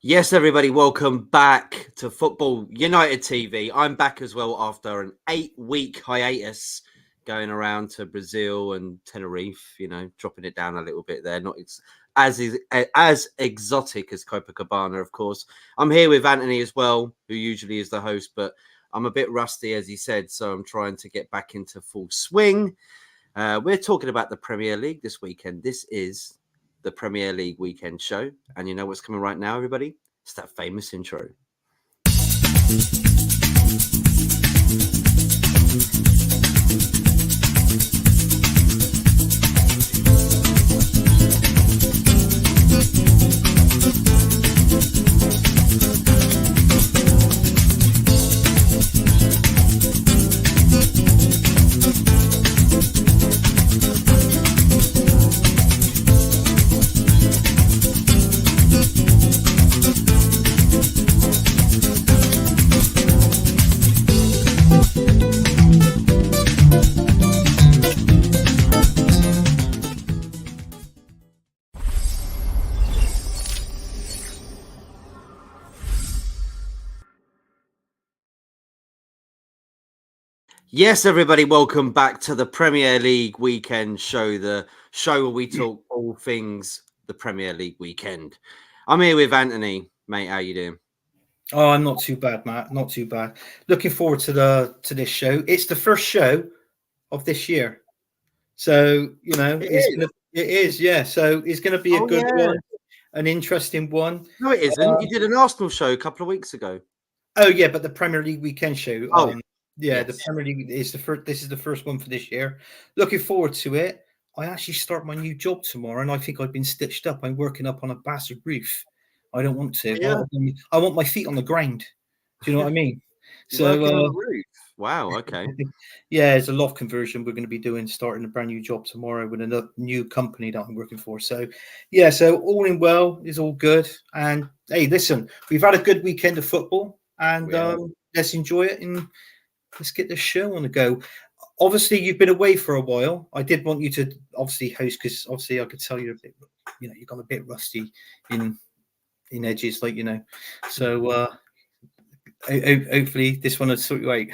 Yes, everybody, welcome back to Football United TV. I'm back as well after an 8-week hiatus going around to Brazil and Tenerife, dropping it down a little bit there. Not as exotic as Copacabana, of course. I'm here with Anthony as well, who usually is the host, but I'm a bit rusty, as he said, so I'm trying to get back into full swing. We're talking about the Premier League this weekend. This is the Premier League weekend show. And you know what's coming right now, everybody? It's that famous intro. Yes, everybody, welcome back to the Premier League weekend show, the show where we talk all things the Premier League weekend. I'm here with Anthony. Mate, how you doing? Oh, I'm not too bad, Matt. Not too bad. Looking forward to this show. It's the first show of this year, so it is, yeah. So it's gonna be a good one, an interesting one. No, it isn't. You did an Arsenal show a couple of weeks ago. Oh yeah, but the Premier League weekend show. Yes. The Premier League is the first. This is the first one for this year. Looking forward to it. I actually start my new job tomorrow, and I think I've been stitched up. I'm working up on a bastard roof. I don't want to. Yeah. I want my feet on the ground. Do you know what I mean? So, working on the roof. Wow. Okay. Yeah, it's a loft conversion we're going to be doing, starting a brand new job tomorrow with another new company that I'm working for. So, yeah, so all in well is all good. And hey, listen, we've had a good weekend of football, and let's enjoy it and let's get this show on the go. Obviously, you've been away for a while. I did want you to obviously host because obviously I could tell you're a bit, you've gone a bit rusty in edges, So hopefully this one will sort you out.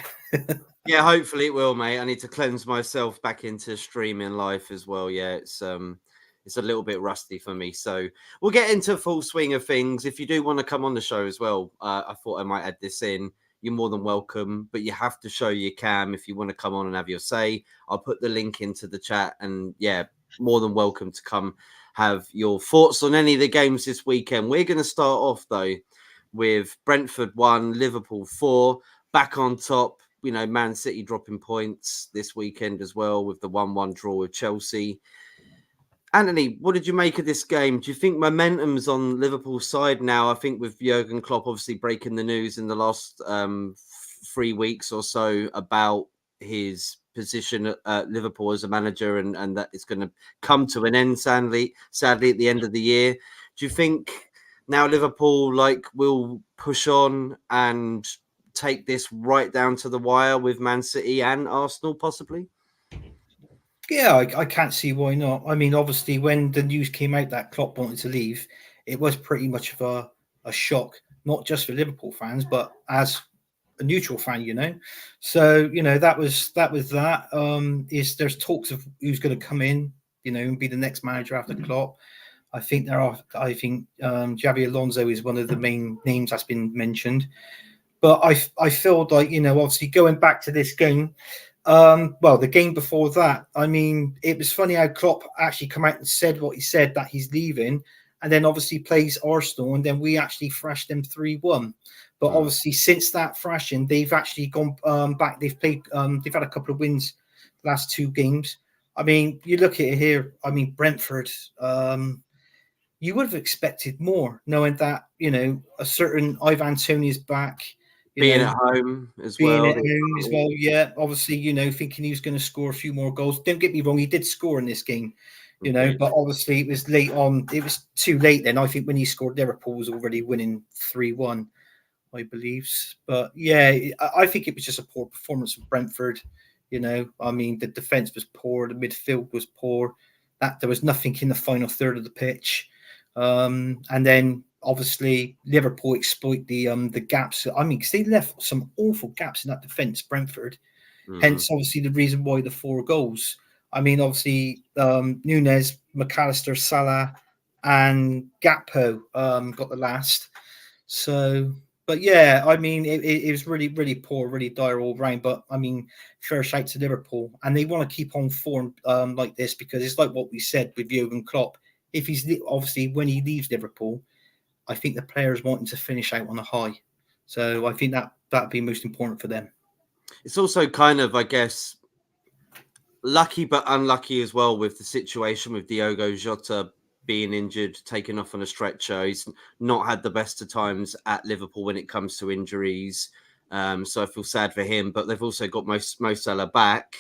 Yeah, hopefully it will, mate. I need to cleanse myself back into streaming life as well. Yeah, it's a little bit rusty for me. So we'll get into full swing of things. If you do want to come on the show as well, I thought I might add this in. You're more than welcome, but you have to show your cam if you want to come on and have your say. I'll put the link into the chat, and yeah, more than welcome to come have your thoughts on any of the games this weekend. We're going to start off though with Brentford 1, Liverpool 4, back on top. Man City dropping points this weekend as well with the 1-1 draw with Chelsea. Anthony, what did you make of this game? Do you think momentum's on Liverpool's side now? I think with Jurgen Klopp obviously breaking the news in the last 3 weeks or so about his position at Liverpool as a manager and that it's going to come to an end, sadly at the end of the year. Do you think now Liverpool will push on and take this right down to the wire with Man City and Arsenal possibly? Yeah, I can't see why not. I mean, obviously, when the news came out that Klopp wanted to leave, it was pretty much of a shock, not just for Liverpool fans, but as a neutral fan, So, that was that. There's talks of who's going to come in, and be the next manager after Klopp. I think Xabi Alonso is one of the main names that's been mentioned. But I feel like, obviously going back to this game, the game before that, I mean, it was funny how Klopp actually come out and said what he said, that he's leaving, and then obviously plays Arsenal, and then we actually thrashed them 3-1. But obviously, since that thrashing, they've actually gone back. They've played. They've had a couple of wins the last 2 games. I mean, you look at it here. I mean, Brentford. You would have expected more, knowing that a certain Ivan Toney is back. Being at home as well. Yeah. Obviously, thinking he was going to score a few more goals. Don't get me wrong, he did score in this game, but obviously it was late on. It was too late then. I think when he scored, Liverpool was already winning 3-1, I believe. But yeah, I think it was just a poor performance from Brentford. I mean, the defense was poor, the midfield was poor. That there was nothing in the final third of the pitch. And then obviously Liverpool exploit the gaps. I mean, because they left some awful gaps in that defence, Brentford. Hence, obviously, the reason why the 4 goals. I mean, obviously, Nunes, McAllister, Salah, and Gakpo got the last. So, but yeah, I mean, it was really, really poor, really dire all round. But I mean, fair shout to Liverpool, and they want to keep on form like this because it's like what we said with Jurgen Klopp. If he's obviously when he leaves Liverpool, I think the players want him to finish out on a high. So I think that'd be most important for them. It's also kind of, I guess, lucky but unlucky as well with the situation with Diogo Jota being injured, taken off on a stretcher. He's not had the best of times at Liverpool when it comes to injuries. So I feel sad for him. But they've also got Mo Salah back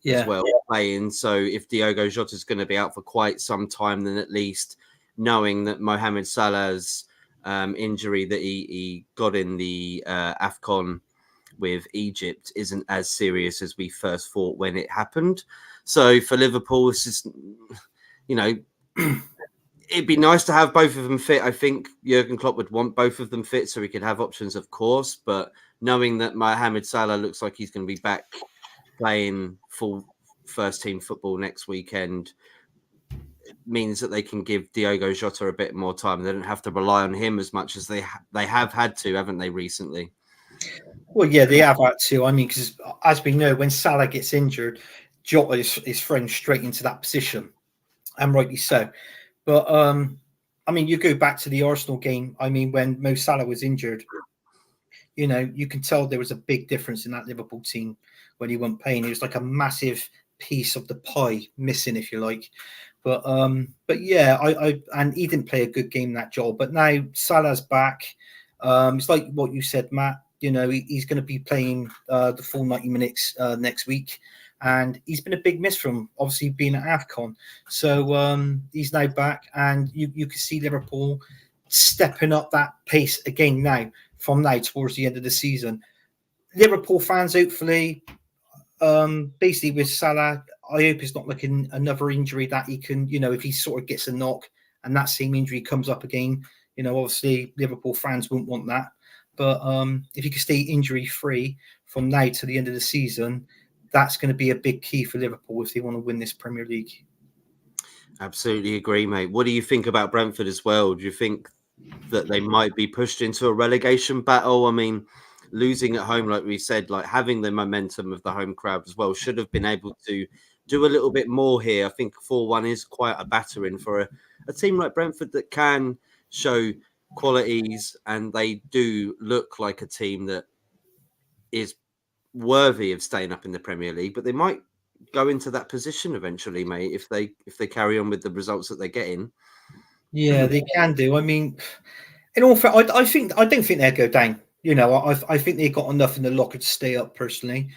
as well playing. So if Diogo Jota is going to be out for quite some time, then at least knowing that Mohamed Salah's injury that he got in the AFCON with Egypt isn't as serious as we first thought when it happened. So for Liverpool, it's just, it'd be nice to have both of them fit. I think Jurgen Klopp would want both of them fit so we could have options, of course. But knowing that Mohamed Salah looks like he's going to be back playing full first team football next weekend means that they can give Diogo Jota a bit more time. They don't have to rely on him as much as they have had to, haven't they, recently? Well, yeah, they have that too. I mean, because as we know, when Salah gets injured, Jota is thrown straight into that position, and rightly so. But I mean, you go back to the Arsenal game. I mean, when Mo Salah was injured, you can tell there was a big difference in that Liverpool team when he wasn't playing. It was like a massive piece of the pie missing, if you like. But yeah, I and he didn't play a good game that job. But now Salah's back. It's like what you said, Matt. He's going to be playing the full 90 minutes next week. And he's been a big miss from obviously being at AFCON. So he's now back. And you can see Liverpool stepping up that pace again now from now towards the end of the season. Liverpool fans, hopefully, basically with Salah, I hope it's not like another injury that he can, if he sort of gets a knock and that same injury comes up again, obviously Liverpool fans won't want that. But if he can stay injury free from now to the end of the season, that's going to be a big key for Liverpool if they want to win this Premier League. Absolutely agree, mate. What do you think about Brentford as well? Do you think that they might be pushed into a relegation battle? I mean, losing at home, like we said, like having the momentum of the home crowd as well, should have been able to do a little bit more here. I think 4-1 is quite a battering for a team like Brentford that can show qualities, and they do look like a team that is worthy of staying up in the Premier League, but they might go into that position eventually, mate, if they carry on with the results that they're getting. Yeah, they can do. I mean, in all fair, I don't think they'll go down. I think they got enough in the locker to stay up personally.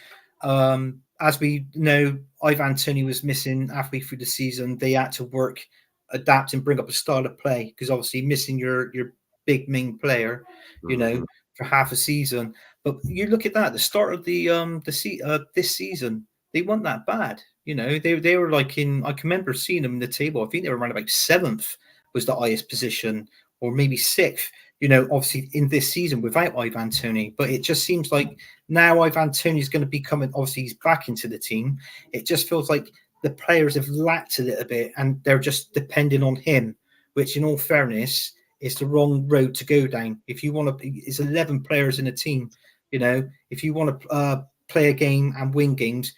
As we know, Ivan Toney was missing halfway through the season. They had to work, adapt, and bring up a style of play because obviously missing your big main player, for half a season. But you look at that, the start of this season, they weren't that bad. They were like I can remember seeing them in the table. I think they were around about 7th was the highest position, or maybe 6th. Obviously in this season without Ivan Toney, but it just seems like now Ivan Toney is going to be coming. Obviously, he's back into the team. It just feels like the players have lacked a little bit, and they're just depending on him. Which, in all fairness, is the wrong road to go down. If you want to, it's 11 players in a team. If you want to play a game and win games,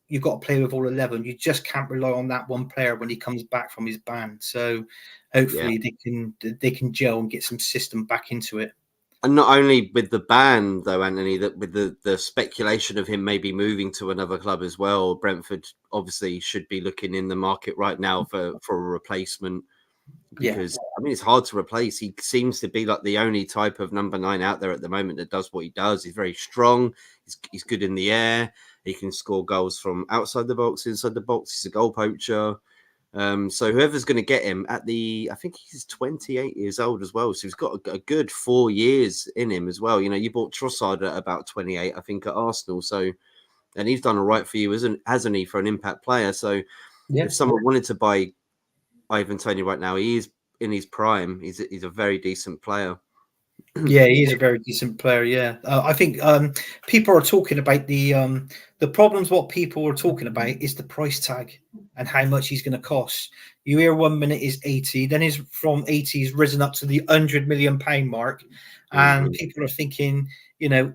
you've got to play with all 11. You just can't rely on that one player when he comes back from his ban. So hopefully they can gel and get some system back into it. And not only with the ban, though, Anthony, that with the speculation of him maybe moving to another club as well, Brentford obviously should be looking in the market right now for a replacement. Because, I mean, it's hard to replace. He seems to be like the only type of number 9 out there at the moment that does what he does. He's very strong. He's good in the air. He can score goals from outside the box, inside the box. He's a goal poacher. So whoever's going to get him I think he's 28 years old as well. So he's got a good 4 years in him as well. You bought Trossard at about 28, I think, at Arsenal. So, and he's done all right for you, hasn't he, for an impact player? So if someone wanted to buy Ivan Toney right now, he is in his prime. He's a very decent player. Yeah, he is a very decent player. Yeah, I think people are talking about the problems. What people are talking about is the price tag and how much he's going to cost. You hear 1 minute is 80, then is from 80 he's risen up to the £100 million mark, and people are thinking, you know,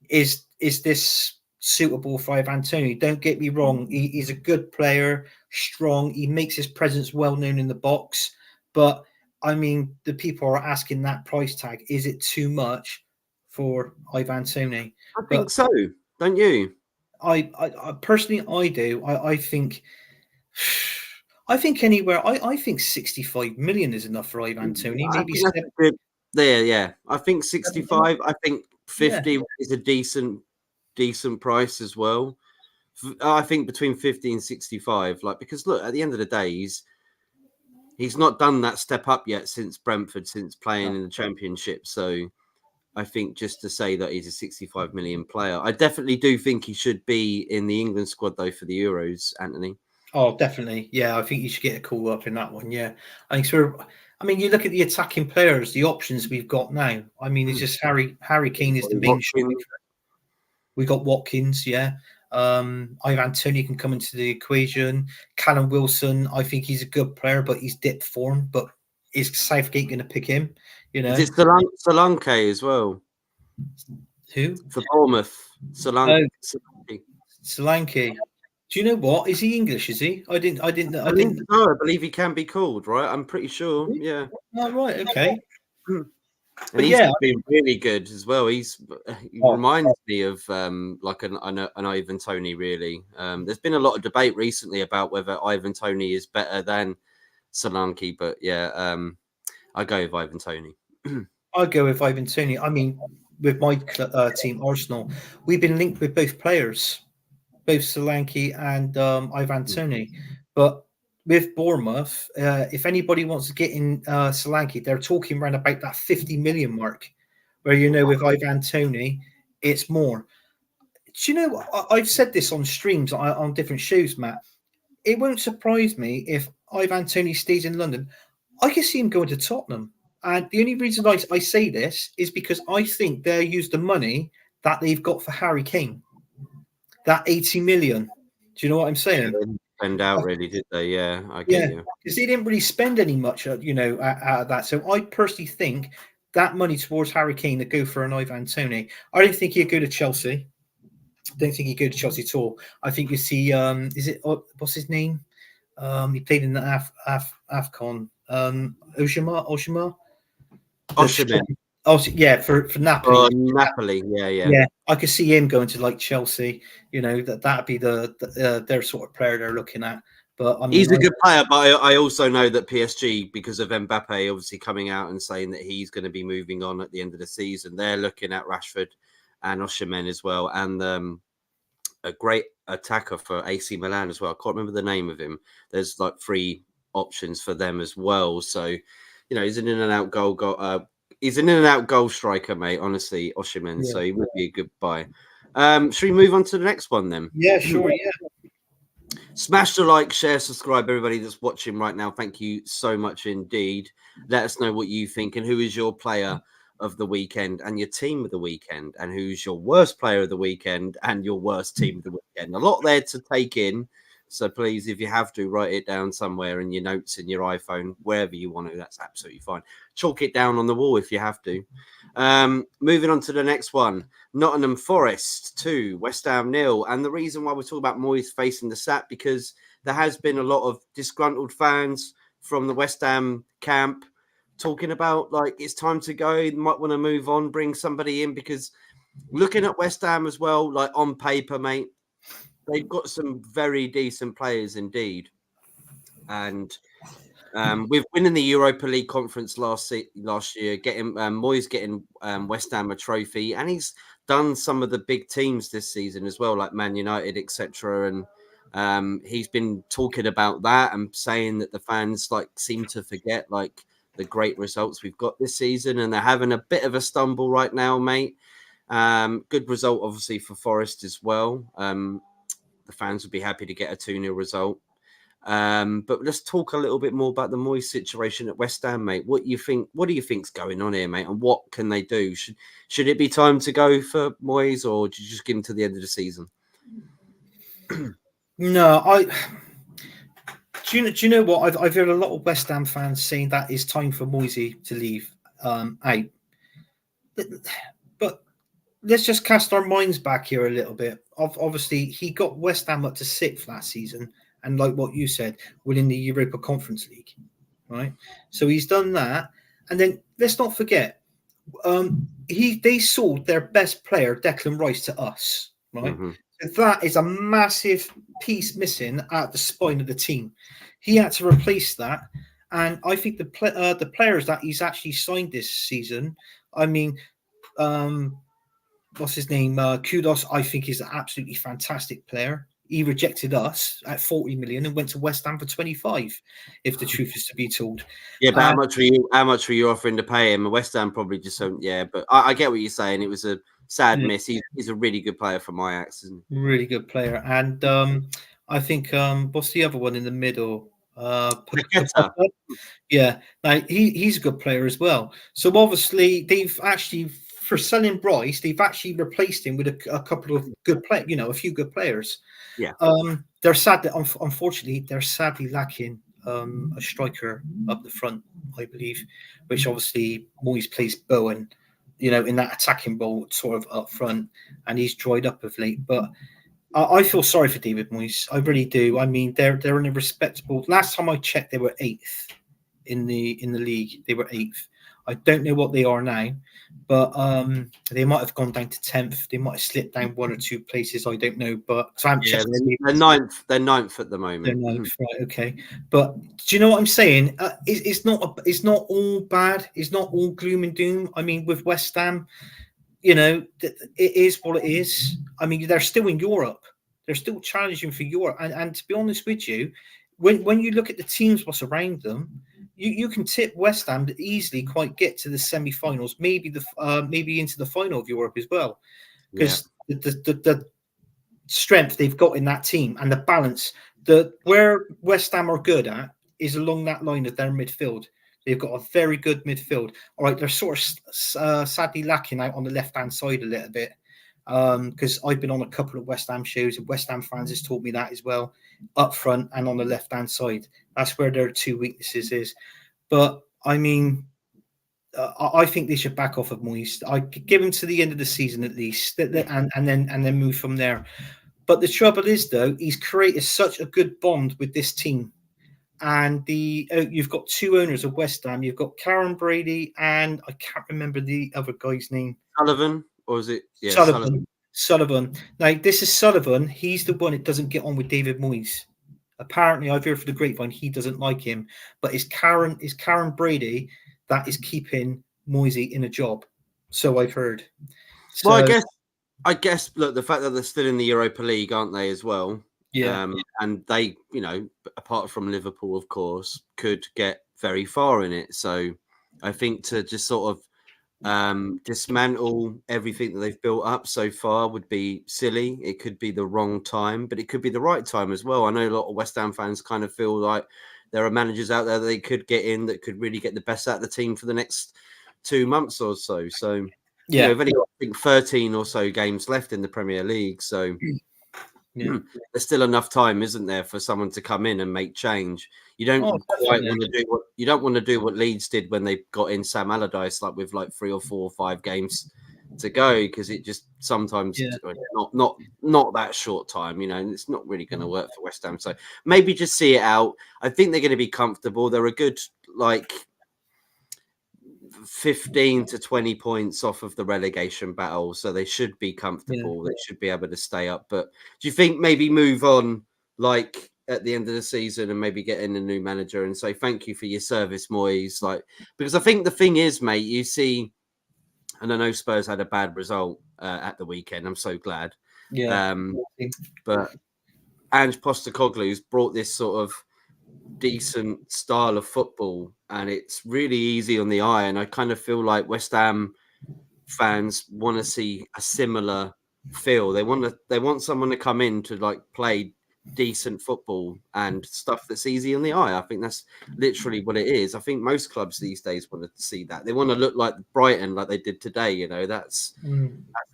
is this suitable for Ivan Toney? Don't get me wrong, he's a good player, strong. He makes his presence well known in the box, but I mean, the people are asking that price tag. Is it too much for Ivan Toney? I But think so, don't you? I personally, I do. I think. I think anywhere. I think 65 million is enough for Ivan Toney. I Maybe think that's a good there. Yeah, I think 65. I think yeah. 50 is a decent price as well. I think between 50 and 65, like, because look, at the end of the day, he's not done that step up yet since Brentford, since playing in the Championship. So I think just to say that he's a 65 million player, I definitely do think he should be in the England squad though for the Euros, Anthony. Oh, definitely. Yeah, I think you should get a call up in that one. Yeah, I think so. I mean, you look at the attacking players, the options we've got now. I mean, it's just Harry Kane is the main striker. We got Watkins, yeah. Ivan Toney can come into the equation. Callum Wilson, I think he's a good player, but he's dip form. But is Southgate going to pick him? You know, Is it Solanke as well who? for Bournemouth? Oh, Solanke. Solanke. Do you know what? Is he English? Is he? I didn't. I didn't. I I believe, didn't. no, I believe he can be called, right? I'm pretty sure. Yeah. Oh, right. Okay. And But he's yeah. been really good as well. He Oh, reminds me of like an Ivan Toney, really. There's been a lot of debate recently about whether Ivan Toney is better than Solanke, but yeah, I go with Ivan Toney. I'll go with Ivan Toney. I mean, with my team, Arsenal, we've been linked with both players, both Solanke and Ivan Toney. But with Bournemouth, if anybody wants to get in Solanke, they're talking around about that 50 million mark, where, you know, with Ivan Toney, it's more. Do you know, I've said this on streams on different shows, Matt. It won't surprise me if Ivan Toney stays in London. I can see him going to Tottenham. And the only reason I say this is because I think they'll use the money that they've got for Harry Kane, that 80 million. Do you know what I'm saying? They didn't spend out really, did they? Yeah, I get Yeah, you. because they didn't really spend any much, you know, out of that. So I personally think that money towards Harry Kane to go for an Ivan Toney. I don't think he'd go to Chelsea. Don't think he'd go to Chelsea at all. I think you see, is it, what's his name? He played in the AFCON. Oshima. Osimhen. Oh, yeah, for Napoli. Oh, Napoli. Yeah, yeah. Yeah, I could see him going to like Chelsea. You know, that'd be their sort of player they're looking at. But I mean, He's a good player, but I also know that PSG, because of Mbappe obviously coming out and saying that he's going to be moving on at the end of the season, they're looking at Rashford and Osimhen as well, and a great attacker for AC Milan as well. I can't remember the name of him. There's like 3 options for them as well. So, you know, he's an in and out he's an in and out goal striker, mate. Honestly, Osimhen. yeah. So he would be a good buy. Should we move on to the next one then? Yeah, sure, yeah. Smash the like, share, subscribe, everybody that's watching right now. Thank you so much indeed. Let us know what you think and who is your player of the weekend and your team of the weekend, and who's your worst player of the weekend and your worst team of the weekend. A lot there to take in. So please, if you have to, write it down somewhere in your notes in your iPhone, wherever you want to. That's absolutely fine. Chalk it down on the wall if you have to. Moving on to the next one. Nottingham Forest 2, West Ham 0. And the reason why we're talking about Moyes facing the sack, because there has been a lot of disgruntled fans from the West Ham camp talking about, like, it's time to go. You might want to move on, bring somebody in, because looking at West Ham as well, like on paper, mate, they've got some very decent players indeed. And with winning the Europa League conference last year, getting Moyes getting West Ham a trophy, and he's done some of the big teams this season as well, like Man United, etc. And he's been talking about that and saying that the fans like seem to forget like the great results we've got this season, and they're having a bit of a stumble right now, mate. Good result, obviously, for Forest as well. The fans would be happy to get a 2-0 result. But let's talk a little bit more about the Moyes situation at West Ham, mate. What you think? What do you think's going on here, mate? And what can they do? Should it be time to go for Moyes, or do you just give him to the end of the season? No, do you know what? I've heard a lot of West Ham fans saying that it's time for Moisey to leave out. But let's just cast our minds back here a little bit. Obviously, he got West Ham up to 6th last season, and like what you said, winning the Europa Conference League, right? So he's done that, and then let's not forget, they sold their best player, Declan Rice, to us, right? Mm-hmm. So that is a massive piece missing at the spine of the team. He had to replace that, and I think the players that he's actually signed this season, I mean, what's his name? Kudos, I think, is an absolutely fantastic player. He rejected us at 40 million and went to West Ham for 25, if the truth is to be told. Yeah, but how much were you offering to pay him? West Ham probably just don't. Yeah, but I get what you're saying. It was a sad miss. He's a really good player from Ajax, isn't he? Really good player. And I think what's the other one in the middle? Yeah, like he's a good player as well. So obviously they've actually, for selling Bryce, they've actually replaced him with a couple of good a few good players. Yeah. They're sad that unfortunately they're sadly lacking a striker up the front, I believe, which obviously Moyes plays Bowen, in that attacking role sort of up front, and he's dried up of late. But I feel sorry for David Moyes. I really do. I mean, they're in a respectable. Last time I checked, they were 8th in the league. They were 8th. I don't know what they are now, but they might have gone down to 10th. They might have slipped down 1 or 2 places. I don't know, but they're 9th. They're 9th at the moment. They're 9th, right? Okay, but do you know what I'm saying? It's not all bad. It's not all gloom and doom. I mean, with West Ham, it is what it is. I mean, they're still in Europe. They're still challenging for Europe. And to be honest with you, when you look at the teams what's around them, you can tip West Ham to easily quite get to the semi-finals, maybe into the final of Europe as well, because the strength they've got in that team and the balance. Where West Ham are good at is along that line of their midfield. They've got a very good midfield. All right, they're sort of sadly lacking out on the left-hand side a little bit, because I've been on a couple of West Ham shows, and West Ham fans has taught me that as well, up front and on the left-hand side. That's where their 2 weaknesses is. But, I mean, I think they should back off of Moyes. I give him to the end of the season at least, and then move from there. But the trouble is, though, he's created such a good bond with this team. And you've got 2 owners of West Ham. You've got Karen Brady, and I can't remember the other guy's name. Sullivan, or is it? Yeah, Sullivan. Now, this is Sullivan. He's the one that doesn't get on with David Moyes. Apparently, I've heard from the grapevine he doesn't like him. But it's Karen Brady that is keeping Moyes in a job. So I've heard. So, well, I guess. Look, the fact that they're still in the Europa League, aren't they, as well? Yeah. And they, apart from Liverpool, of course, could get very far in it. So I think to just sort of dismantle everything that they've built up so far would be silly. It could be the wrong time, but it could be the right time as well. I know a lot of West Ham fans kind of feel like there are managers out there that they could get in that could really get the best out of the team for the next 2 months or so. So, yeah, they've only got, I think, 13 or so games left in the Premier League. So there's still enough time, isn't there, for someone to come in and make change. You don't quite want to do what Leeds did when they got in Sam Allardyce, like with 3 or 4 or 5 games to go, because it just sometimes not that short time, and it's not really going to work for West Ham. So maybe just see it out. I think they're going to be comfortable. They're a good 15 to 20 points off of the relegation battle, so they should be comfortable. They should be able to stay up. But do you think maybe move on at the end of the season and maybe get in a new manager and say thank you for your service, Moyes? Because I think the thing is, mate, you see, and I know Spurs had a bad result at the weekend. I'm so glad. But Ange Postecoglou's brought this sort of decent style of football, and it's really easy on the eye. And I kind of feel like West Ham fans want to see a similar feel. They want someone to come in to play decent football and stuff that's easy on the eye. I think that's literally what it is. I think most clubs these days want to see that. They want to look like Brighton, like they did today. You know, that's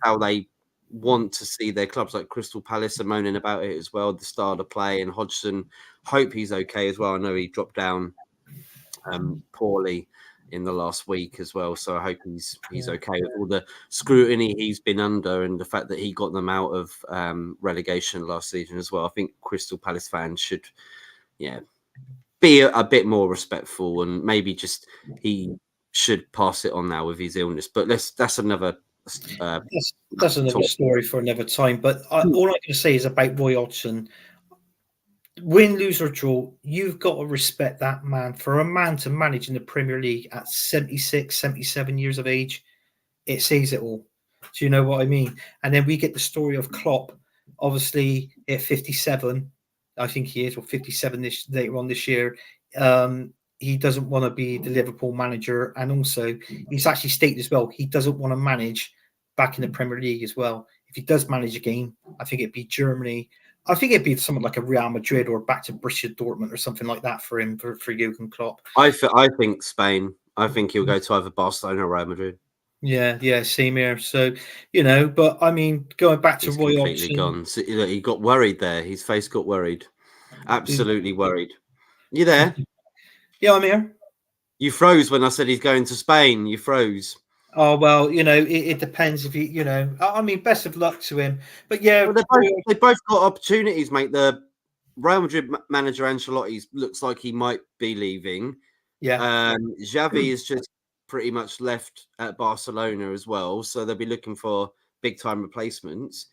how they want to see their clubs. Like Crystal Palace are moaning about it as well. The style of play, and Hodgson, hope he's okay as well. I know he dropped down poorly in the last week as well, so I hope he's okay with all the scrutiny he's been under and the fact that he got them out of relegation last season as well. I think Crystal Palace fans should be a bit more respectful, and maybe just he should pass it on now with his illness, but that's another that's another story for another time. But all I'm going to say is about Roy Hodgson. Win, lose or draw, you've got to respect that man. For a man to manage in the Premier League at 76, 77 years of age, it says it all. Do you know what I mean? And then we get the story of Klopp, obviously at 57, I think he is, or 57 later on this year. He doesn't want to be the Liverpool manager. And also, he's actually stated as well, he doesn't want to manage back in the Premier League as well. If he does manage a game, I think it'd be Germany. I think it'd be something like a Real Madrid or back to Borussia Dortmund or something like that for him, for Jurgen Klopp. I think Spain. I think he'll go to either Barcelona or Real Madrid. Yeah, same here. So, but I mean, going back to Roy completely Hodgson, gone. So, he got worried there. His face got worried. Absolutely worried. You there? Yeah, I'm here. You froze when I said he's going to Spain. You froze. Oh, well, it depends if I mean, best of luck to him. But yeah, well, they both got opportunities, mate. The Real Madrid manager Ancelotti looks like he might be leaving. Yeah. Xavi is just pretty much left at Barcelona as well, so they'll be looking for big time replacements.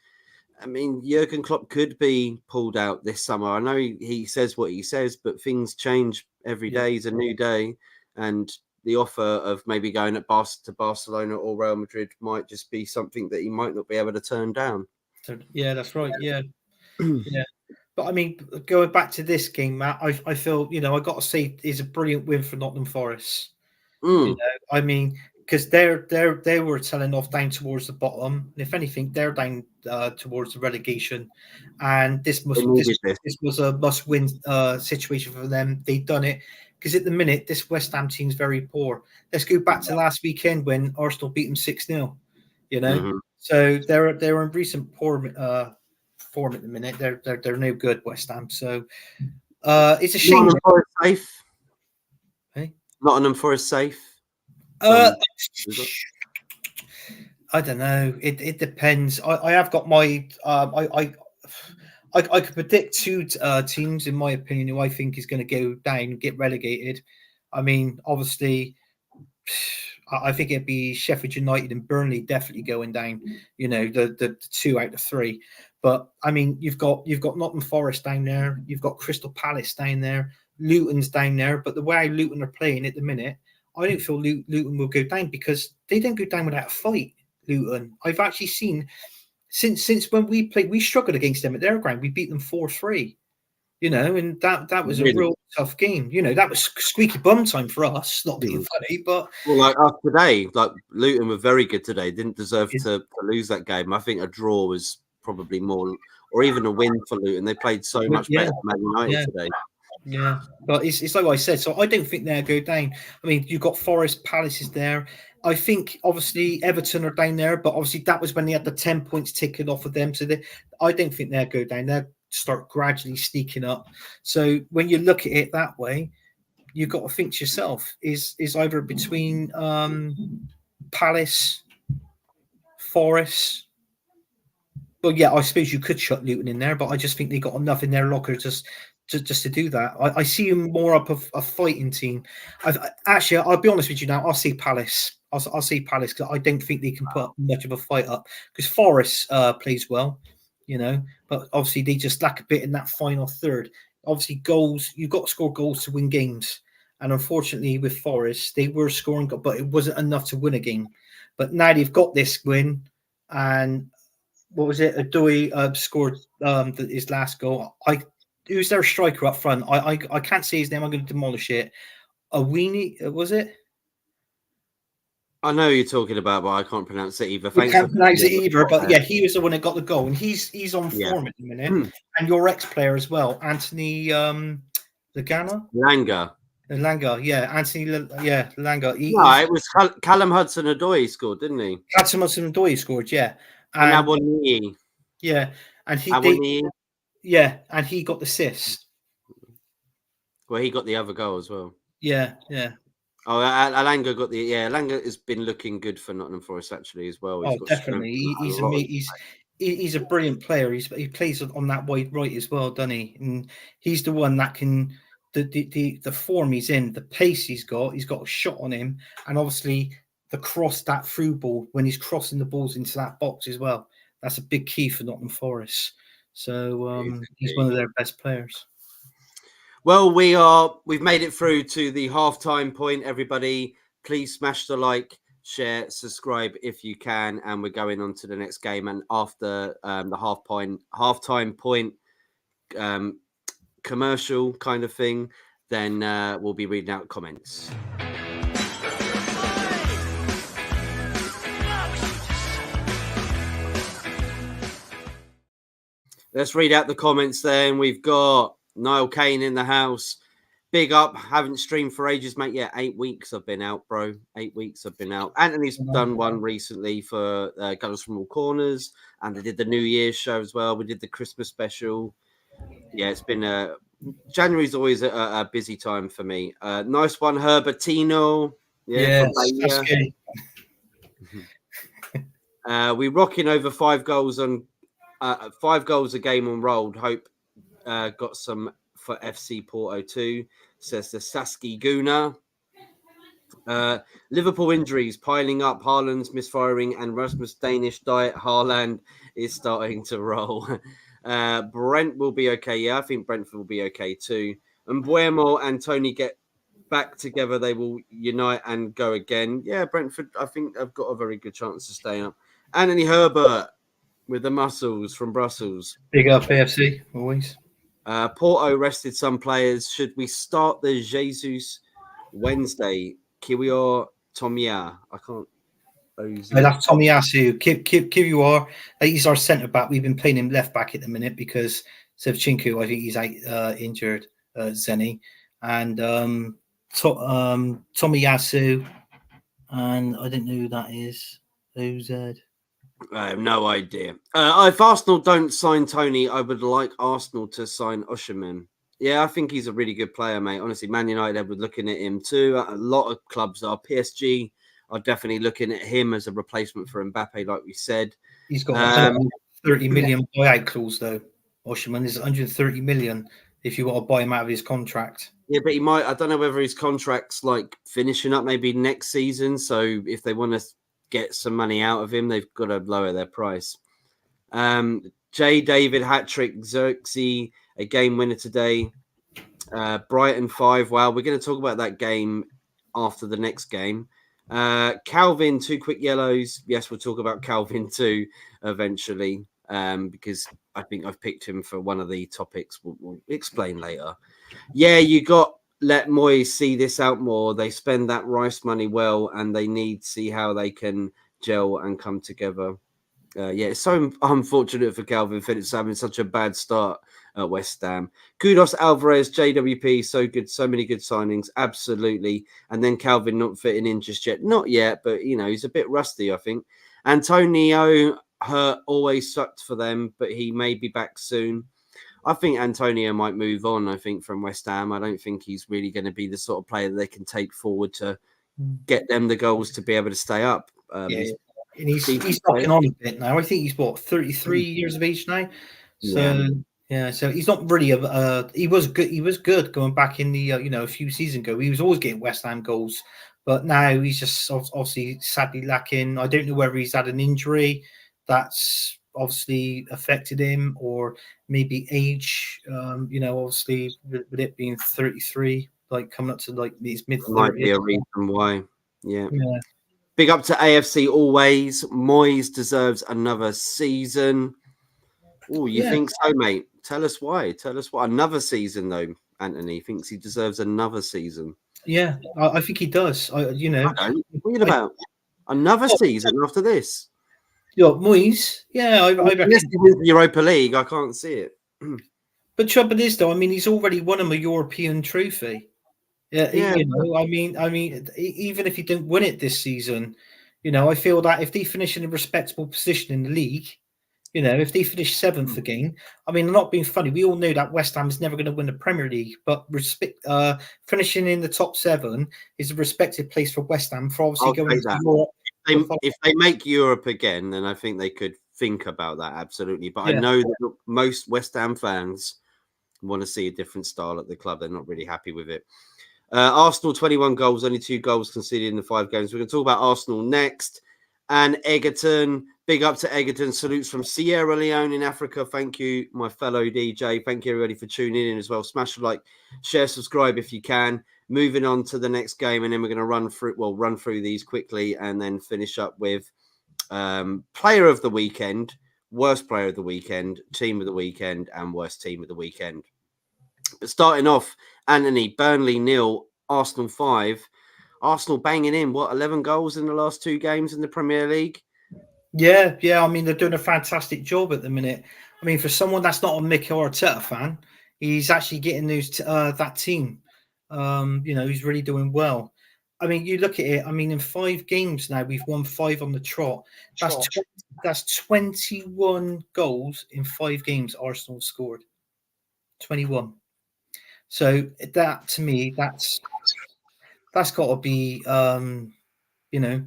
I mean, Jurgen Klopp could be pulled out this summer. I know he says what he says, but things change every day. Is a new day, and the offer of maybe going to Barcelona or Real Madrid might just be something that he might not be able to turn down. Yeah, that's right. Yeah. Yeah. But I mean, going back to this game, Matt, I feel, I got to say, it's a brilliant win for Nottingham Forest. I mean, because they were telling off down towards the bottom. And if anything, they're down towards the relegation. And this was a must-win situation for them. They've done it because at the minute, this West Ham team's very poor. Let's go back to last weekend when Arsenal beat them 6-0. So they're in recent poor form at the minute. They're no good, West Ham. So it's a shame. Nottingham Forest safe. Hey? Nottingham Forest safe. I don't know. It depends. I have got my I could predict two teams in my opinion who I think is going to go down and get relegated. I mean, obviously, I think it'd be Sheffield United and Burnley definitely going down. The 2 out of 3. But I mean, you've got Nottingham Forest down there. You've got Crystal Palace down there. Luton's down there. But the way Luton are playing at the minute, I don't feel Luton will go down because they don't go down without a fight. Luton, I've actually seen since when we played, we struggled against them at their ground. We beat them 4-3. And that was a real tough game. That was squeaky bum time for us. Not being funny, but like us today, like Luton were very good today. Didn't deserve to lose that game. I think a draw was probably more, or even a win for Luton. They played so much better than Man United today. Yeah, but it's like I said. So I don't think they'll go down. I mean, you've got Forest, Palace is there. I think obviously Everton are down there, but obviously that was when they had the 10 points taken off of them. So I don't think they'll go down. They'll start gradually sneaking up. So when you look at it that way, you've got to think to yourself: is either between Palace, Forest. Well, yeah, I suppose you could shut Luton in there, but I just think they got enough in their locker just to do that. I see them more up of a fighting team. I'll be honest with you now. I'll see Palace. I'll see Palace because I don't think they can put much of a fight up because Forest plays well, but obviously they just lack a bit in that final third. Obviously, goals, you've got to score goals to win games. And unfortunately, with Forest, they were scoring, but it wasn't enough to win a game. But now they've got this win, and what was it? Adoy scored his last goal. Who's their striker up front? I can't say his name. I'm going to demolish it. A weenie, was it? I know who you're talking about, but I can't pronounce it either. We Thanks can't for pronounce it either, but yeah, he was the one that got the goal, and he's on yeah. form at the minute. And your ex-player as well, Anthony Lagana. Langa. Yeah, Anthony, Langa. No, it was Callum Hudson-Odoi scored, didn't he? Hudson Doyle scored, yeah, And Awoniyi. yeah, and and he got the assist. Well, he got the other goal as well. Yeah. Oh, Alanga got the Alanga has been looking good for Nottingham Forest actually as well. He's got definitely. He's a brilliant player. He plays on that wide right as well, doesn't he? And he's the one that can the form he's in, the pace he's got a shot on him, and obviously the cross, that through ball when he's crossing the balls into that box as well. That's a big key for Nottingham Forest. So he's one of their best players. Well, we've made it through to the halftime point, everybody. Please smash the like, share, subscribe if you can, and we're going on to the next game. And after the halftime point commercial kind of thing, then we'll be reading out comments. Let's read out the comments then. We've got Niall Kane in the house. Big up. Haven't streamed for ages, mate. Yeah, 8 weeks I've been out, bro. 8 weeks I've been out. Anthony's done one recently for Gunners from All Corners, and they did the New Year's show as well. We did the Christmas special. Yeah, it's been January's always a busy time for me. Nice one, Herbertino. Yeah, that's good. We're rocking over 5 goals on 5 goals a game on rolled. Hope got some for FC Porto too, says the Saski Guna. Liverpool injuries piling up. Haaland's misfiring and Rasmus Danish diet. Haaland is starting to roll. Brent will be okay. Yeah, I think Brentford will be okay too. And Buemo and Tony get back together. They will unite and go again. Yeah, Brentford, I think I've got a very good chance to stay up. Anthony Herbert with the muscles from Brussels. Big up AFC, always. Porto rested some players. Should we start the Jesus Wednesday? Kiwior Tomia. I can't. That's Tomiyasu. Kiwior. He's our centre back. We've been playing him left back at the minute because Sevchenko, I think he's injured. Zeni and Tomiyasu, and I didn't know who that is. OZ. I have no idea. If Arsenal don't sign Tony, I would like Arsenal to sign Osimhen. Yeah, I think he's a really good player, mate. Honestly, Man United were looking at him too. A lot of clubs are. PSG are definitely looking at him as a replacement for Mbappe, like we said. He's got 30 million buyout clause, though. Osimhen is 130 million if you want to buy him out of his contract. Yeah, but he might. I don't know whether his contract's like finishing up maybe next season. So if they want to get some money out of him, they've got to lower their price. J. David hat-trick, Xerxes, a game winner today. Brighton 5. Wow, we're going to talk about that game after the next game. Calvin, 2 quick yellows. Yes, we'll talk about Calvin too eventually, because I think I've picked him for one of the topics. We'll explain later. Yeah, you got let Moyes see this out more. They spend that Rice money well, and they need to see how they can gel and come together. Yeah, it's so unfortunate for Calvin Phillips having such a bad start at West Ham. Kudos Alvarez, JWP, so good, so many good signings, absolutely. And then Calvin not fitting in just yet. Not yet, but, you know, he's a bit rusty, I think. Antonio hurt, always sucked for them, but he may be back soon. I think Antonio might move on, I think, from West Ham. I don't think he's really going to be the sort of player that they can take forward to get them the goals to be able to stay up. And he's knocking on a bit now. I think he's, 33 years of age now? So, yeah, so he's not really he was good. He was good going back in the, a few seasons ago. He was always getting West Ham goals. But now he's just obviously sadly lacking. I don't know whether he's had an injury that's obviously affected him, or maybe age, obviously with it being 33, like coming up to like his mid-30s. Might be a reason why. Yeah. Big up to AFC always. Moyes deserves another season. Oh, you think so, mate? Tell us why. Another season, though, Anthony thinks he deserves another season. Yeah, I think he does. I don't. What are you about? Another season after this. Moyes, yeah, I Unless reckon. he wins the Europa League, I can't see it. But trouble is, though, I mean, he's already won him a European trophy. Yeah, Yeah, even if he didn't win it this season, I feel that if they finish in a respectable position in the league, if they finish seventh again, I mean, I'm not being funny. We all know that West Ham is never going to win the Premier League, but finishing in the top 7 is a respected place for West Ham for obviously I'll going take to that. Europe. If they make Europe again, then I think they could think about that, absolutely. But I Yeah. know that most West Ham fans want to see a different style at the club. They're not really happy with it. Arsenal, 21 goals, only 2 goals conceded in the 5 games. We're going to talk about Arsenal next. And Egerton, big up to Egerton. Salutes from Sierra Leone in Africa. Thank you, my fellow DJ. Thank you, everybody, for tuning in as well. Smash a like, share, subscribe if you can. Moving on to the next game, and then we're going to run through these quickly and then finish up with player of the weekend, worst player of the weekend, team of the weekend, and worst team of the weekend. But starting off, Anthony, Burnley 0, Arsenal 5. Arsenal banging in, 11 goals in the last 2 games in the Premier League? Yeah. I mean, they're doing a fantastic job at the minute. I mean, for someone that's not a Mikel Arteta fan, he's actually getting that team. He's really doing well. I mean, you look at it. I mean, in 5 games now, we've won 5 on the trot. That's 21 goals in 5 games. Arsenal scored 21. So that to me, that's got to be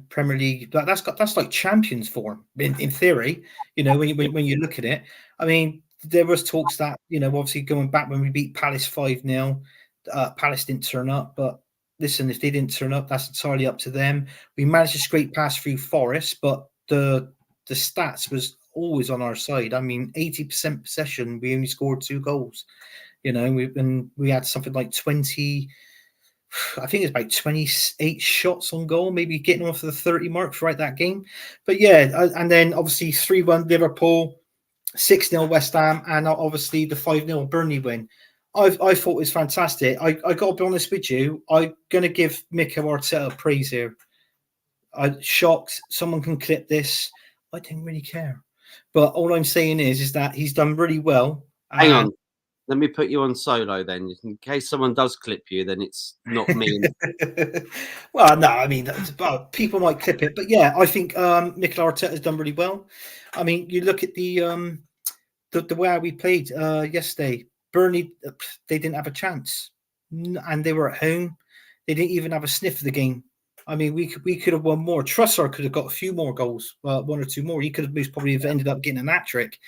Premier League. That's like champions form in theory. When you look at it, I mean, there was talks that obviously going back when we beat Palace 5-0, Palace didn't turn up. But listen, if they didn't turn up, that's entirely up to them. We managed to scrape past through Forest, but the stats was always on our side. I mean, 80% possession, we only scored 2 goals. We had something like 20. I think it's about 28 shots on goal, maybe getting off the 30 mark throughout that game. But yeah, and then obviously 3-1 Liverpool, 6-0 West Ham, and obviously the 5-0 Burnley win. I thought it was fantastic. I got to be honest with you. I'm going to give Mikel Arteta praise here. I'm shocked. Someone can clip this. I didn't really care. But all I'm saying is that he's done really well. Hang on. Let me put you on solo then. In case someone does clip you, then it's not me. Well, no, I mean, people might clip it. But yeah, I think Mikel Arteta has done really well. I mean, you look at the way we played yesterday. Burnley, they didn't have a chance. And they were at home. They didn't even have a sniff of the game. I mean, we could have won more. Trossard could have got a few more goals, 1 or 2 more. He could have most probably have ended up getting an hat-trick.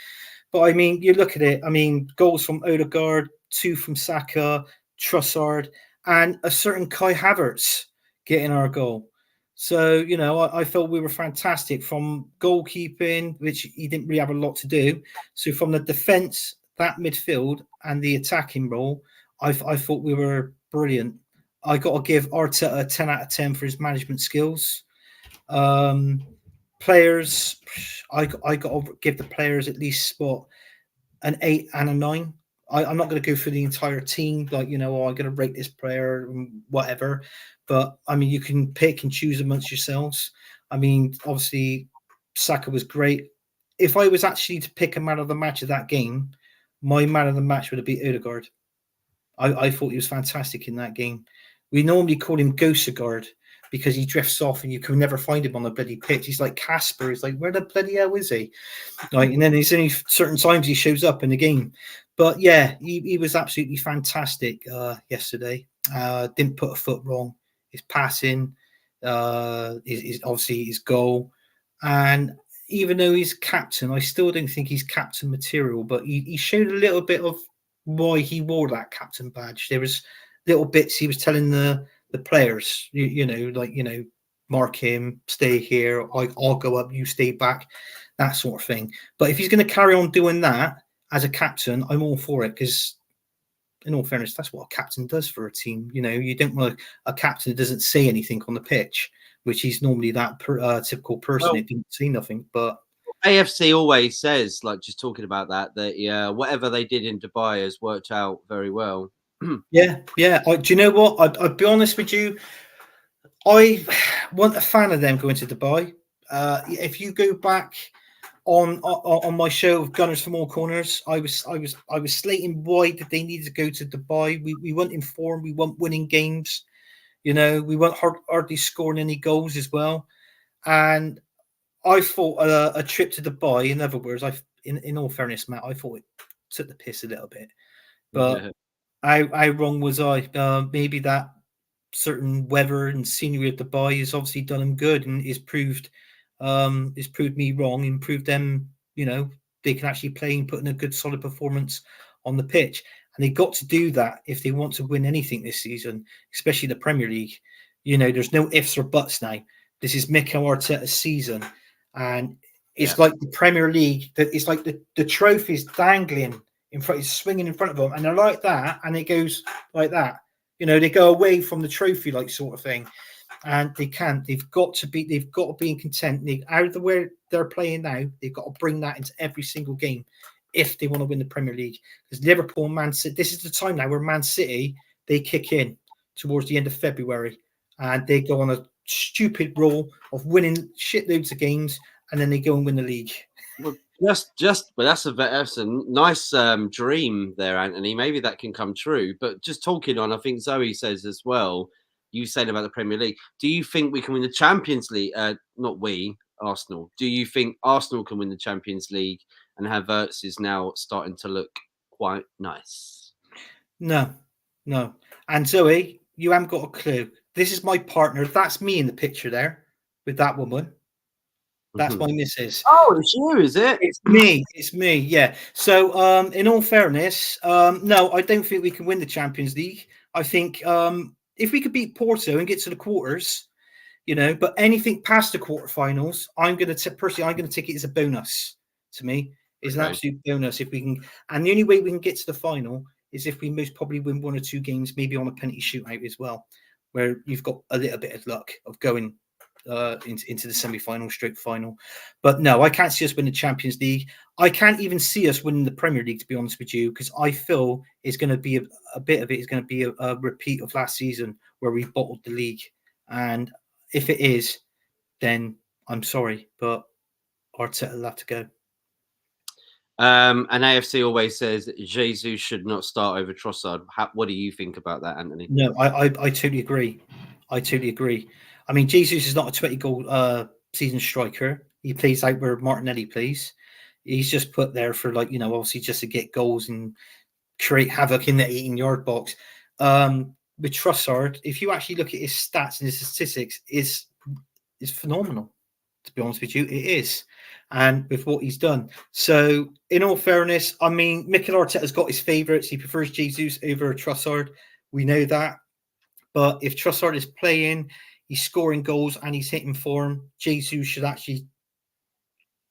But I mean, you look at it. I mean, goals from Odegaard, 2 from Saka, Trossard, and a certain Kai Havertz getting our goal. So I felt we were fantastic from goalkeeping, which he didn't really have a lot to do. So from the defence, that midfield, and the attacking role, I thought we were brilliant. I got to give Arteta a 10 out of 10 for his management skills. Players, I got to give the players at least an 8 and a 9. I'm not going to go through the entire team, like I'm going to rate this player and whatever. But I mean, you can pick and choose amongst yourselves. I mean, obviously, Saka was great. If I was actually to pick a man of the match of that game, my man of the match would have been Odegaard. I thought he was fantastic in that game. We normally call him Ghostagard because he drifts off and you can never find him on the bloody pitch. He's like Casper. He's like, where the bloody hell is he? Like, and then there's only certain times he shows up in the game. But yeah, he was absolutely fantastic yesterday. Didn't put a foot wrong. His passing, is obviously his goal. And even though he's captain, I still don't think he's captain material, but he showed a little bit of why he wore that captain badge. There was little bits he was telling the players, mark him, stay here, I'll go up, you stay back, that sort of thing. But if he's going to carry on doing that as a captain, I'm all for it, because in all fairness, that's what a captain does for a team. You don't want a captain who doesn't say anything on the pitch, which he's normally that typical person who didn't say nothing. But AFC always says, like, just talking about that whatever they did in Dubai has worked out very well. yeah. Do you know what? I'd be honest with you. I want a fan of them going to Dubai. If you go back on my show of Gunners from All Corners, I was slating why that they needed to go to Dubai. We weren't informed. We weren't winning games. We weren't hardly scoring any goals as well. And I thought a trip to Dubai. In other words, in all fairness, Matt, I thought it took the piss a little bit. But how wrong was I? Maybe that certain weather and scenery of Dubai has obviously done them good and is proved me wrong and proved them, they can actually play and put in a good solid performance on the pitch. And they got to do that if they want to win anything this season, especially the Premier League. There's no ifs or buts now. This is Mikel Arteta's season. And it's like the Premier League, that it's like the trophies dangling in front, it's swinging in front of them. And they're like that, and it goes like that. They go away from the trophy, like sort of thing, and they can't. They've got to be in content. Out of the where they're playing now, they've got to bring that into every single game if they want to win the Premier League. Because Liverpool, Man City, this is the time now where Man City, they kick in towards the end of February, and they go on a stupid roll of winning shitloads of games, and then they go and win the league. Well, that's a nice dream there, Anthony. Maybe that can come true. But just talking on, I think Zoe says as well. You said about the Premier League. Do you think we can win the Champions League? Not we, Arsenal. Do you think Arsenal can win the Champions League and have P.L.W.S is now starting to look quite nice? No. And Zoe, you haven't got a clue. This is my partner. That's me in the picture there with that woman. That's my missus. Oh, it's you, is it? It's me. Yeah. So, in all fairness, no, I don't think we can win the Champions League. I think if we could beat Porto and get to the quarters, but anything past the quarterfinals, I'm going to take it as a bonus. To me, it's an absolute bonus if we can. And the only way we can get to the final is if we most probably win one or two games, maybe on a penalty shootout as well, where you've got a little bit of luck of going into the semi-final, straight final. But no, I can't see us win the Champions League. I can't even see us winning the Premier League, to be honest with you, because I feel it's going to be a bit of it is going to be a repeat of last season where we bottled the league. And if it is, then I'm sorry, but Arteta will have to go. And AFC always says Jesus should not start over Trossard. What do you think about that, Anthony? No, I totally agree. I mean, Jesus is not a 20-goal season striker. He plays out where Martinelli plays. He's just put there for obviously just to get goals and create havoc in the 18-yard box. With Trossard, if you actually look at his stats and his statistics, is phenomenal. To be honest with you, it is. And with what he's done. So, in all fairness, I mean, Mikel Arteta's got his favourites. He prefers Jesus over Trossard. We know that. But if Trossard is playing, he's scoring goals and he's hitting form, Jesus should actually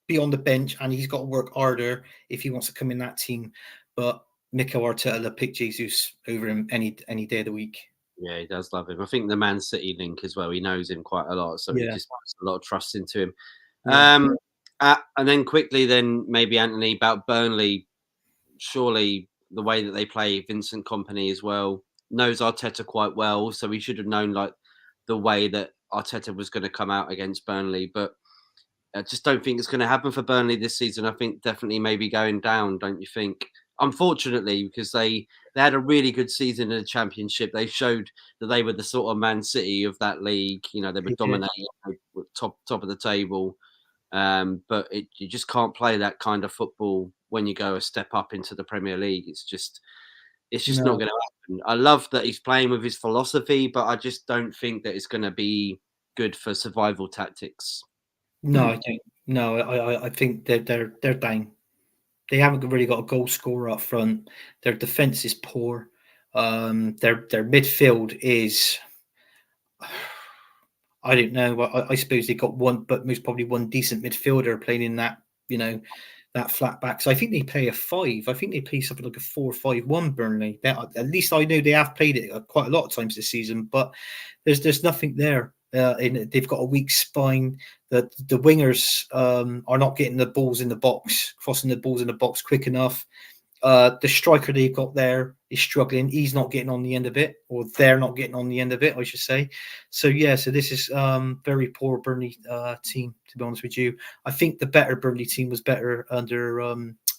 be on the bench, and he's got to work harder if he wants to come in that team. But Mikel Arteta will pick Jesus over him any day of the week. Yeah, he does love him. I think the Man City link as well. He knows him quite a lot, so he just puts a lot of trust into him. Yeah. And then quickly, maybe Anthony, about Burnley. Surely the way that they play, Vincent Kompany as well knows Arteta quite well, so he should have known the way that Arteta was going to come out against Burnley. But I just don't think it's going to happen for Burnley this season. I think definitely maybe going down, don't you think? Unfortunately, because they had a really good season in the Championship. They showed that they were the sort of Man City of that league. They were dominating, top of the table. But you just can't play that kind of football when you go a step up into the Premier League. It's just not going to happen. I love that he's playing with his philosophy, but I just don't think that it's going to be good for survival tactics. No, I don't. No, I think they're down. They haven't really got a goal scorer up front. Their defense is poor. Their midfield is, I don't know. I suppose they got one, but most probably one decent midfielder playing in that, that flat back. So I think they play a 5. I think they play something like a 4-5-1 Burnley. At least I know they have played it quite a lot of times this season, but there's nothing there. They've got a weak spine. The wingers are not getting the balls in the box, crossing the balls in the box quick enough. The striker they've got there is struggling. He's not getting on the end of it, or they're not getting on the end of it, I should say. So yeah, so this is very poor Burnley team, to be honest with you. I think the better Burnley team was better under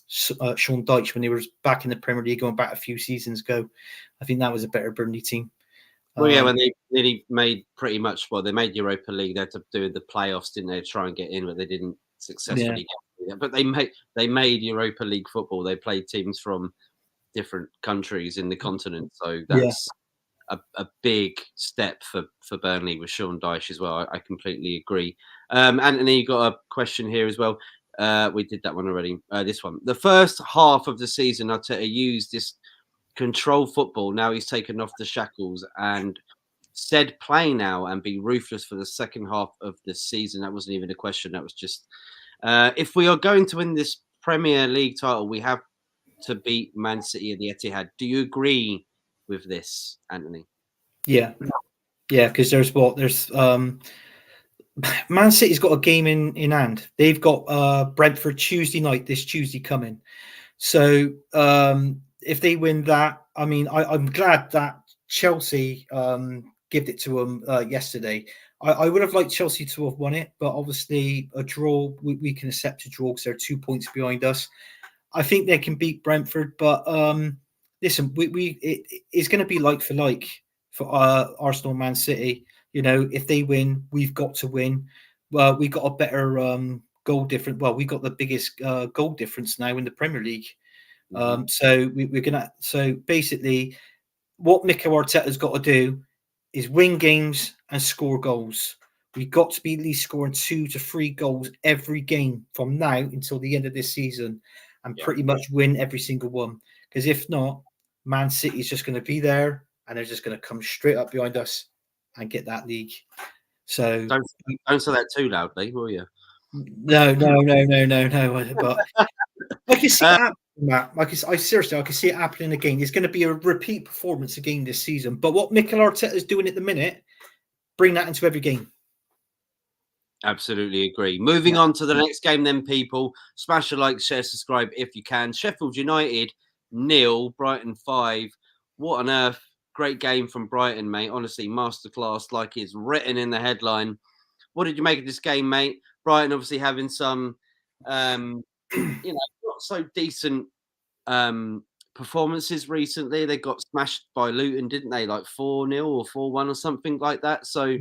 Sean Dyche when they were back in the Premier League, going back a few seasons ago. I think that was a better Burnley team. Well, yeah, when they nearly made pretty much, well, they made Europa League. They had to do the playoffs, didn't they? Try and get in, but they didn't successfully get in. But they made Europa League football. They played teams from different countries in the continent, so that's a big step for Burnley with Sean Dyche as well. I completely agree. Anthony, you got a question here as well. We did that one already. This one, the first half of the season, Arteta used this control football. Now he's taken off the shackles and said play now and be ruthless for the second half of the season. That wasn't even a question. That was just if we are going to win this Premier League title, we have to beat Man City at the Etihad. Do you agree with this, Anthony? Yeah, because there's Man City's got a game in hand. They've got Brentford Tuesday night, this Tuesday coming. So if they win that, I mean, I'm glad that Chelsea gave it to them yesterday. I would have liked Chelsea to have won it, but obviously a draw, we can accept a draw because they're 2 points behind us. I think they can beat Brentford, but listen, it's going to be like for like for Arsenal, Man City. You know, if they win, we've got to win. Well, we got a better goal difference. Well, we got the biggest goal difference now in the Premier League. So we're gonna. So basically, what Mikel Arteta's got to do is win games and score goals. We've got to be at least scoring 2 to 3 goals every game from now until the end of this season, and pretty much win every single one. Because if not, Man City is just going to be there and they're just going to come straight up behind us and get that league. So don't say that too loudly, will you? No. But I can see it happening, Matt. I seriously, I can see it happening again. It's going to be a repeat performance again this season. But what Mikel Arteta is doing at the minute, bring that into every game. Absolutely agree. Moving on to the next game, then, people. Smash a like, share, subscribe if you can. Sheffield United 0, Brighton 5. What on earth? Great game from Brighton, mate. Honestly, masterclass, like it's written in the headline. What did you make of this game, mate? Brighton obviously having some, not so decent performances recently. They got smashed by Luton, didn't they? Like 4-0 or 4-1 or something like that. So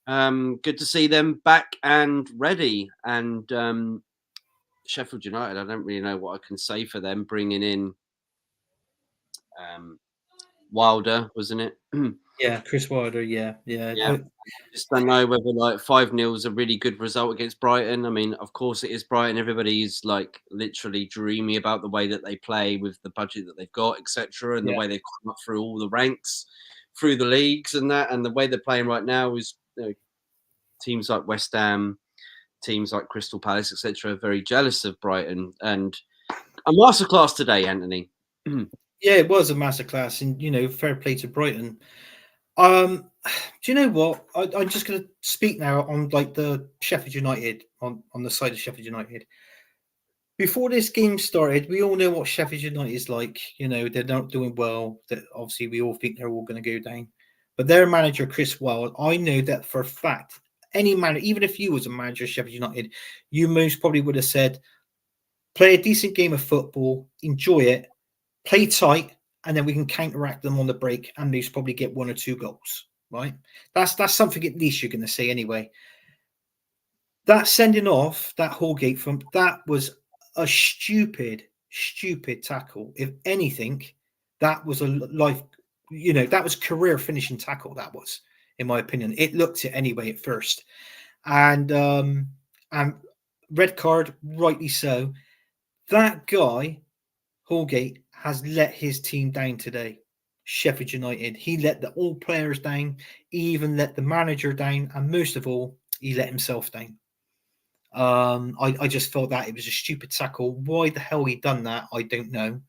good to see them back and ready. And Sheffield United, I don't really know what I can say for them, bringing in Wilder, wasn't it? Yeah, Chris Wilder. Yeah. Just don't know whether like 5-0 is a really good result against Brighton. I mean, of course it is Brighton. Everybody's like literally dreamy about the way that they play with the budget that they've got, etc., and the way they've come up through all the ranks, through the leagues, and that, and the way they're playing right now is teams like West Ham, teams like Crystal Palace, etc., are very jealous of Brighton. And a masterclass today, Anthony. Yeah, it was a masterclass, and fair play to Brighton. Do you know what? I'm just going to speak now on like the Sheffield United on the side of Sheffield United. Before this game started, we all know what Sheffield United is like. They're not doing well. That obviously we all think they're all going to go down. But their manager, Chris Wilder, I know that for a fact. Any manager, even if you was a manager of Sheffield United, you most probably would have said, play a decent game of football, enjoy it, play tight, and then we can counteract them on the break and most probably get 1 or 2 goals, right? That's something at least you're going to say anyway. That sending off that Holgate that was a stupid tackle. If anything, that was that was career finishing tackle. That was, in my opinion. It looked it anyway at first. And red card, rightly so. That guy, Holgate, has let his team down today. Sheffield United. He let all players down. He even let the manager down. And most of all, he let himself down. I just felt that it was a stupid tackle. Why the hell he done that, I don't know.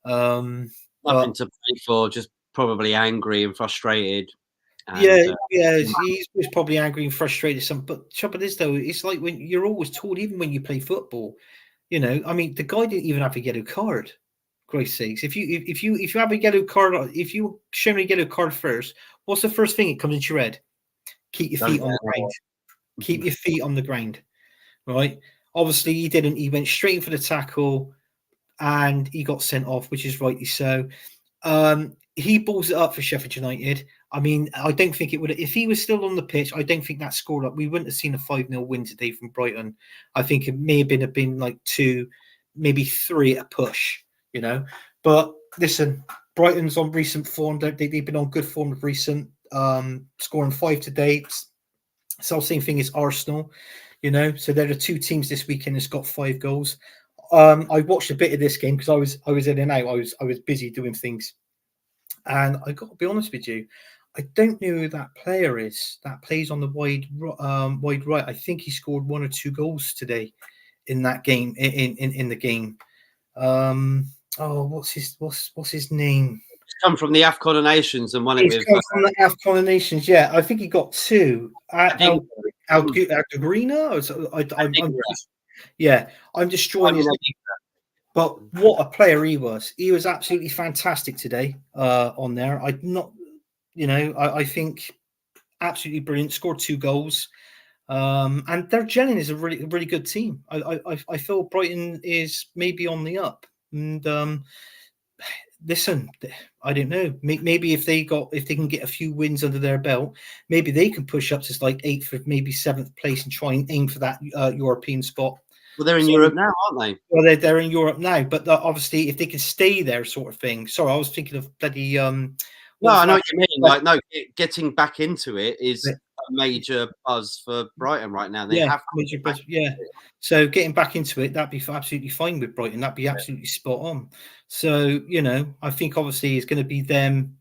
Nothing to play for, just probably angry and frustrated. And, he was probably angry and frustrated. But the trouble is, though, it's like when you're always told, even when you play football, I mean, the guy didn't even have a yellow card. Christ's sakes! If you have a yellow card, if you show me a yellow card first, what's the first thing that comes into your head? Keep your feet on the ground. Keep your feet on the ground, right? Obviously, he didn't. He went straight in for the tackle, and he got sent off, which is rightly so. He balls it up for Sheffield United. I mean, I don't think it would. If he was still on the pitch, I don't think that scored up. We wouldn't have seen a 5-0 win today from Brighton. I think it may have been like 2, maybe 3 at a push, you know. But listen, Brighton's on recent form. They've been on good form of recent, scoring 5 today. So same thing as Arsenal, you know. So there are 2 teams this weekend that's got 5 goals. I watched a bit of this game because I was in and out. I was busy doing things, and I got to be honest with you, I don't know who that player is that plays on the wide right. I think he scored 1 or 2 goals today in that game. In the game. What's his name? Come from the AFCON Nations and won it He's with. come from the AFCON Nations. Yeah, I think he got 2. Algrina. I'm destroying his name. But what a player he was. He was absolutely fantastic today on there. I think absolutely brilliant. Scored 2 goals. And their gelling is a really good team. I feel Brighton is maybe on the up. And listen, I don't know. Maybe if they can get a few wins under their belt, maybe they can push up to like 8th or maybe 7th place and try and aim for that European spot. Well, they're in Europe now, aren't they? Well, they're in Europe now, but obviously, if they can stay there, sort of thing. Sorry, I was thinking of bloody. No, I know what you mean. Like, no, getting back into it is a major buzz for Brighton right now. They have major buzz. Yeah. So getting back into it, that'd be absolutely fine with Brighton. That'd be absolutely spot on. So I think obviously it's going to be them.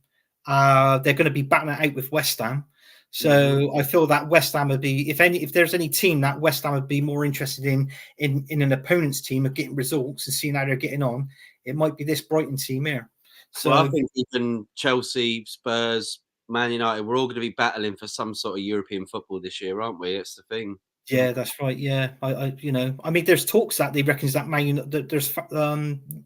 They're going to be battling it out with West Ham. So I feel that West Ham would be, if there's any team that West Ham would be more interested in an opponent's team of getting results and seeing how they're getting on, it might be this Brighton team here. So I think even Chelsea, Spurs, Man United, we're all going to be battling for some sort of European football this year, aren't we? It's the thing. Yeah, that's right. Yeah, I mean, there's talks that they reckons that there's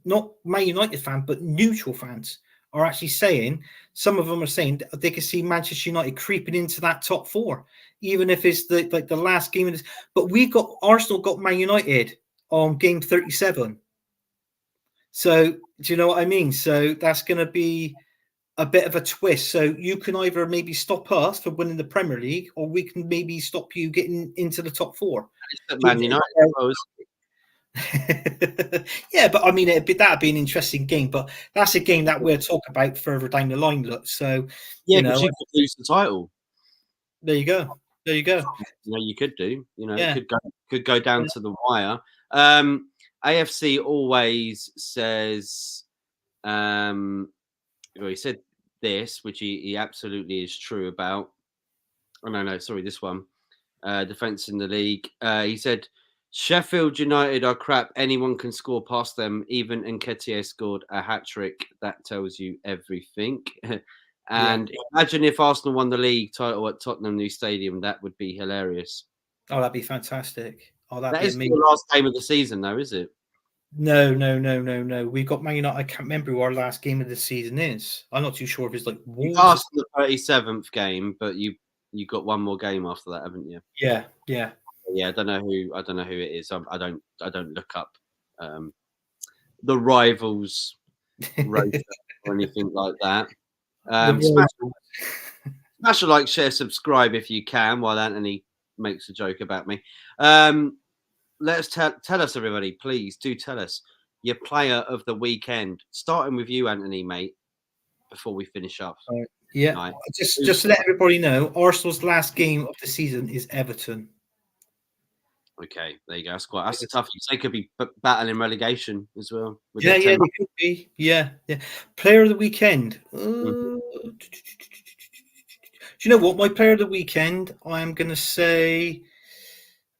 not Man United fans, but neutral fans are actually saying, some of them are saying they can see Manchester United creeping into that top 4, even if it's the last game of this. But Arsenal got Man United on game 37. So do you know what I mean? So that's going to be a bit of a twist. So you can either maybe stop us from winning the Premier League, or we can maybe stop you getting into the top 4. Man United, yeah, but I mean, that'd be an interesting game. But that's a game that we'll talk about further down the line. Look, so yeah, because you could lose the title. There you go. You could do. It could go down to the wire. AFC always says. He said this, which he absolutely is true about. Oh no, sorry, this one. Defense in the league. He said, Sheffield United are crap. Anyone can score past them. Even Nketiah scored a hat-trick. That tells you everything. And imagine if Arsenal won the league title at Tottenham New Stadium. That would be hilarious. Oh, that'd be fantastic. Oh, that'd that be is amazing. The last game of the season, though, is it? No. We've got Man United. I can't remember who our last game of the season is. I'm not too sure if it's like Wolves. You passed the 37th game, but you got one more game after that, haven't you? Yeah. I don't know who it is. I don't look up the rivals roster or anything like that. Smash a like, share, subscribe if you can, while Anthony makes a joke about me. Let's tell us, everybody, please do tell us your player of the weekend. Starting with you, Anthony, mate, before we finish up. Yeah, just to let everybody know, Arsenal's last game of the season is Everton. Okay, there you go. That's tough. They could be battling relegation as well. Yeah, they could be. Yeah. Player of the weekend. Do you know what? My player of the weekend, I'm going to say.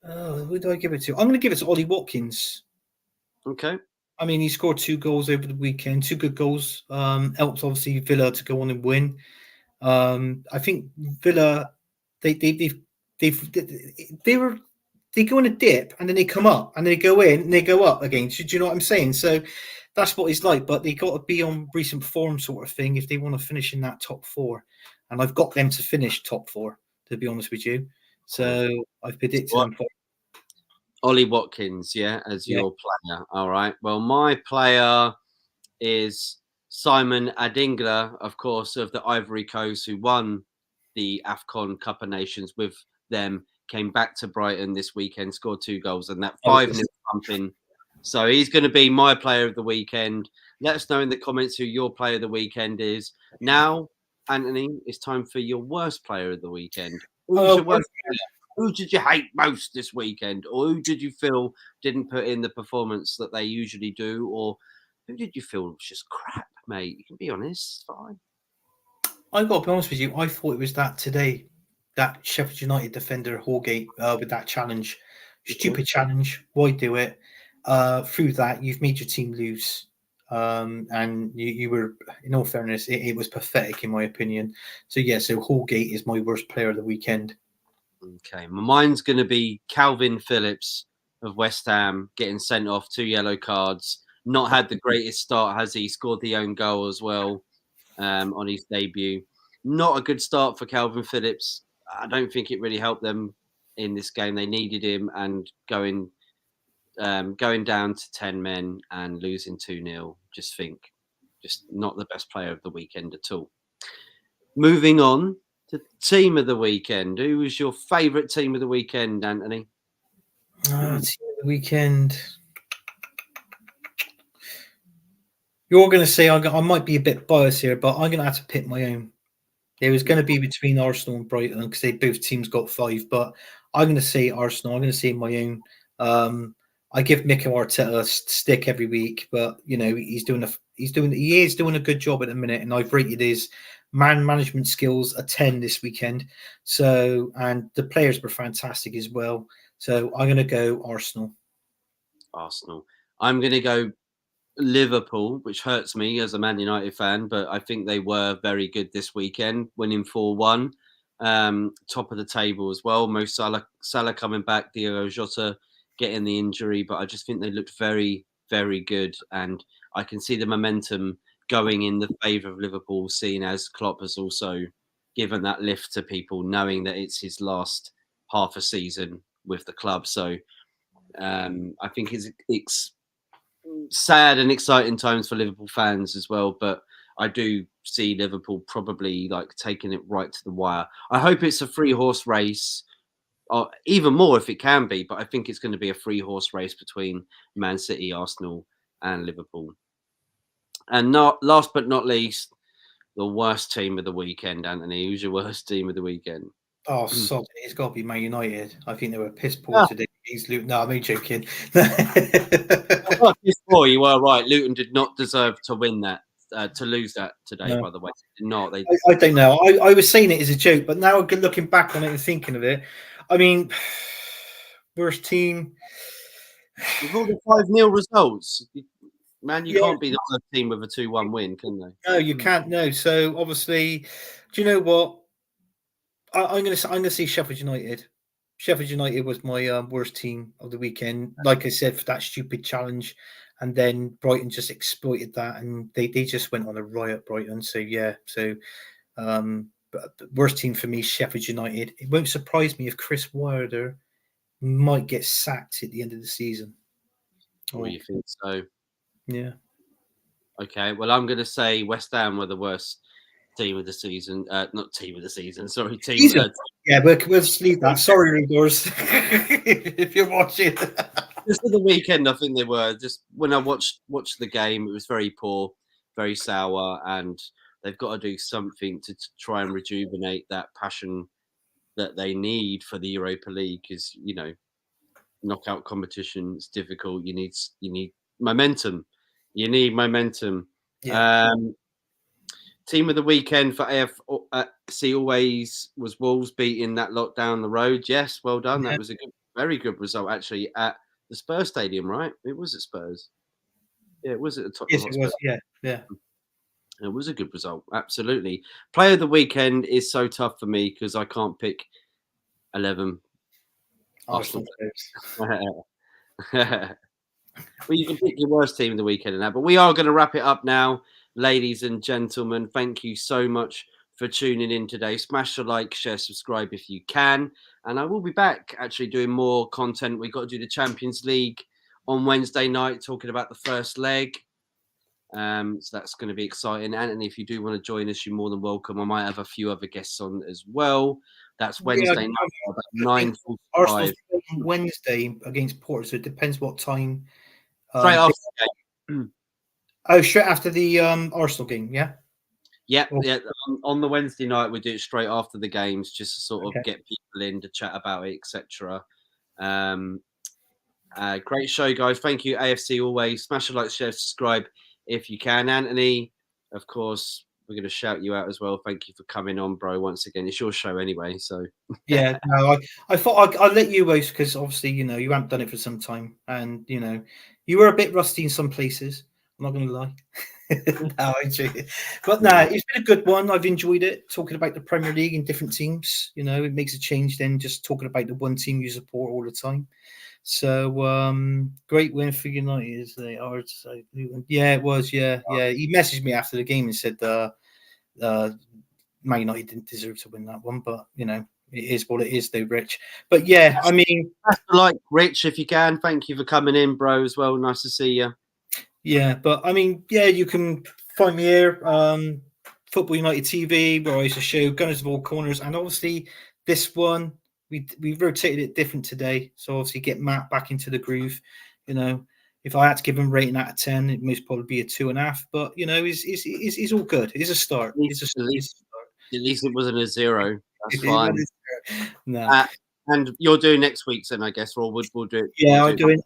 Who do I give it to? I'm going to give it to Ollie Watkins. Okay. I mean, he scored 2 goals over the weekend. 2 good goals. Helps obviously Villa to go on and win. I think Villa, they go in a dip and then they come up and they go in and they go up again. Do you know what I'm saying? So that's what it's like. But they got to be on recent form, sort of thing, if they want to finish in that top four. And I've got them to finish top four, to be honest with you. So I've predicted them for. Ollie Watkins, yeah, as Yeah. your player. All right. Well, my player is Simon Adingla, of course, of the Ivory Coast, who won the AFCON Cup of Nations with them, came back to Brighton this weekend, scored 2 goals, and that 5-0 pumping. So he's going to be my player of the weekend. Let us know in the comments who your player of the weekend is. Now, Anthony, it's time for your worst player of the weekend. Who's your worst player? Who did you hate most this weekend? Or who did you feel didn't put in the performance that they usually do? Or who did you feel was just crap, mate? You can be honest. It's fine. I got to be honest with you. I thought it was that today, that Sheffield United defender Holgate with that challenge, stupid challenge. Why do it? Through that, you've made your team lose, and you were, in all fairness, it was pathetic in my opinion. So yeah, so Holgate is my worst player of the weekend. Okay, mine's going to be Calvin Phillips of West Ham getting sent off, 2 yellow cards. Not had the greatest start, has he? Scored the own goal as well on his debut. Not a good start for Calvin Phillips. I don't think it really helped them in this game. They needed him, and going down to 10 men and losing 2-0, just not the best player of the weekend at all. Moving on to team of the weekend. Who was your favourite team of the weekend, Anthony? Team of the weekend. You're going to say I might be a bit biased here, but I'm going to have to pick my own. It was going to be between Arsenal and Brighton because they both teams got 5, but I'm going to say Arsenal. I'm going to say my own. I give Mikel Arteta a stick every week, but you know he is doing a good job at the minute, and I've rated his man management skills a 10 this weekend. So, and the players were fantastic as well. So I'm going to go Arsenal. Arsenal. I'm going to go Liverpool, which hurts me as a Man United fan, but I think they were very good this weekend, winning 4-1. Top of the table as well. Mo Salah coming back, Diogo Jota getting the injury, but I just think they looked very, very good. And I can see the momentum going in the favour of Liverpool, seeing as Klopp has also given that lift to people, knowing that it's his last half a season with the club. So I think it's sad and exciting times for Liverpool fans as well, but I do see Liverpool probably like taking it right to the wire. I hope it's a 3-horse race, or even more if it can be, but I think it's going to be a 3-horse race between Man City, Arsenal, and Liverpool. And not last but not least, the worst team of the weekend, Anthony. Who's your worst team of the weekend? Oh, sod, it's got to be Man United. I think they were piss poor today. No, I'm only joking. You were right. Luton did not deserve to win that, to lose that today, by the way. Did not. I don't know. I was saying it as a joke, but now looking back on it and thinking of it, I mean, worst team. With all the 5-0 results, man, you can't be the worst team with a 2-1 win, can they? No, you can't. No. So obviously, do you know what? I'm going to say Sheffield United. Sheffield United was my worst team of the weekend. Like I said, for that stupid challenge, and then Brighton just exploited that, and they just went on a riot, Brighton. So yeah, so but the worst team for me, Sheffield United. It won't surprise me if Chris Wilder might get sacked at the end of the season. Oh, you think so? Yeah. Okay. Well, I'm going to say West Ham were the worst team of the season. Not team of the season. Sorry, team. Yeah, we'll leave that. Sorry, Rigors, if you're watching. Just for the weekend, I think they were. Just when I watched the game, it was very poor, very sour, and they've got to do something to try and rejuvenate that passion that they need for the Europa League. Because knockout competition is difficult. You need momentum. You need momentum. Yeah. Team of the weekend for AFC always was Wolves beating that lot down the road. Yes, well done. That was a very good result actually at the Spurs Stadium, right? It was at Spurs. Yeah, it was at the top. Yes, it was. Yeah. It was a good result. Absolutely. Player of the weekend is so tough for me because I can't pick 11 Arsenal players. Well, you can pick your worst team of the weekend and that. But we are going to wrap it up now, ladies and gentlemen. Thank you so much for tuning in today. Smash the like, share, subscribe if you can. And I will be back actually doing more content. We've got to do the Champions League on Wednesday night, talking about the first leg. So that's going to be exciting. Anthony, if you do want to join us, you're more than welcome. I might have a few other guests on as well. That's Wednesday night, about I think 9:45. Arsenal's playing Wednesday against Porto, so it depends what time. Straight after the game. Straight after the Arsenal game, yeah? Yeah. On the Wednesday night, we do it straight after the games, just to sort of get people in to chat about it, etc. Great show, guys. Thank you, AFC. Always smash a like, share, subscribe if you can. Anthony, of course, we're going to shout you out as well. Thank you for coming on, bro. Once again, it's your show anyway. So yeah, no, I thought I'd let you host because obviously you haven't done it for some time, and you were a bit rusty in some places. I'm not going to lie. No, but no, it's been a good one. I've enjoyed it talking about the Premier League and different teams. It makes a change than just talking about the one team you support all the time. So great win for United. They are, yeah, it was, yeah. He messaged me after the game and said, Man United didn't deserve to win that one, but it is what it is, though, Rich. But yeah, I mean, like Rich, if you can, thank you for coming in, bro, as well. Nice to see you. Yeah, but I mean, yeah, you can find me here, Football United TV, where I used to show Gunners of All Corners, and obviously this one we rotated it different today, so obviously get Matt back into the groove. If I had to give him a rating out of 10, it most probably be a 2.5. But he's all good. It's a start. At least it wasn't a 0. That's fine. No. And you're doing next week's, then I guess, or we'll do it. Yeah, I'm doing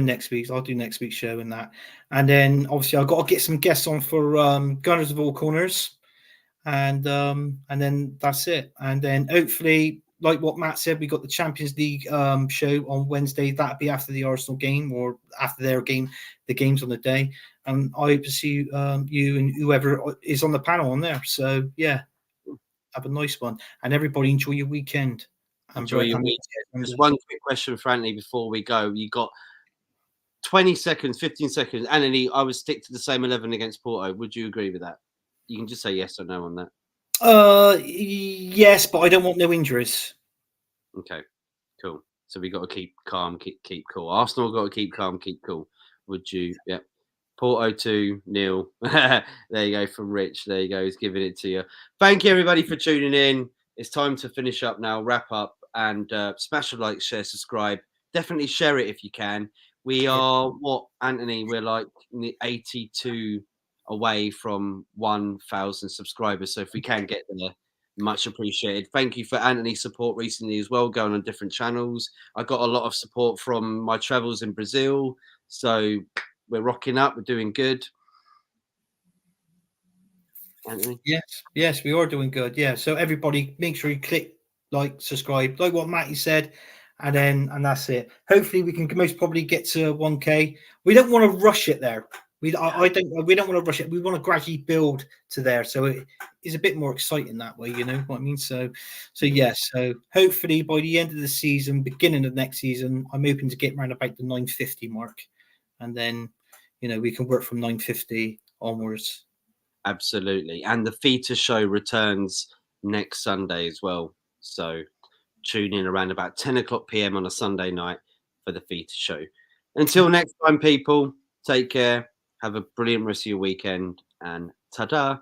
next week's. I'll do next week's show and that, and then obviously I've got to get some guests on for Gunners of All Corners, and then that's it. And then hopefully, like what Matt said, we got the Champions League show on Wednesday. That'll be after the Arsenal game or after their game. The game's on the day, and I hope to see you and whoever is on the panel on there. So yeah, have a nice one, and everybody enjoy your weekend. Enjoy your weekend. Just one quick question for Anthony before we go. You got 20 seconds, 15 seconds. Anthony, I would stick to the same 11 against Porto. Would you agree with that? You can just say yes or no on that. Yes, but I don't want no injuries. Okay, cool. So we got to keep calm, keep cool. Arsenal got to keep calm, keep cool. Would you? Yeah. Porto 2-0. There you go from Rich. There you go. He's giving it to you. Thank you, everybody, for tuning in. It's time to finish up now, wrap up, and smash a like, share, subscribe. Definitely share it if you can. We are, Anthony? We're like 82 away from 1,000 subscribers. So if we can get there, much appreciated. Thank you for Anthony's support recently as well, going on different channels. I got a lot of support from my travels in Brazil. So we're rocking up. We're doing good. Anthony? Yes, we are doing good. Yeah. So everybody, make sure you click like, subscribe, like what Matty said, and that's it. Hopefully, we can most probably get to 1K. We don't want to rush it there. We don't want to rush it. We want to gradually build to there, so it is a bit more exciting that way. You know what I mean? So yes. So hopefully, by the end of the season, beginning of next season, I'm hoping to get around about the 950 mark, and then we can work from 950 onwards. Absolutely. And the Theta show returns next Sunday as well. So tune in around about 10 o'clock p.m. on a Sunday night for the Theta show. Until next time, people, take care. Have a brilliant rest of your weekend, and ta-da.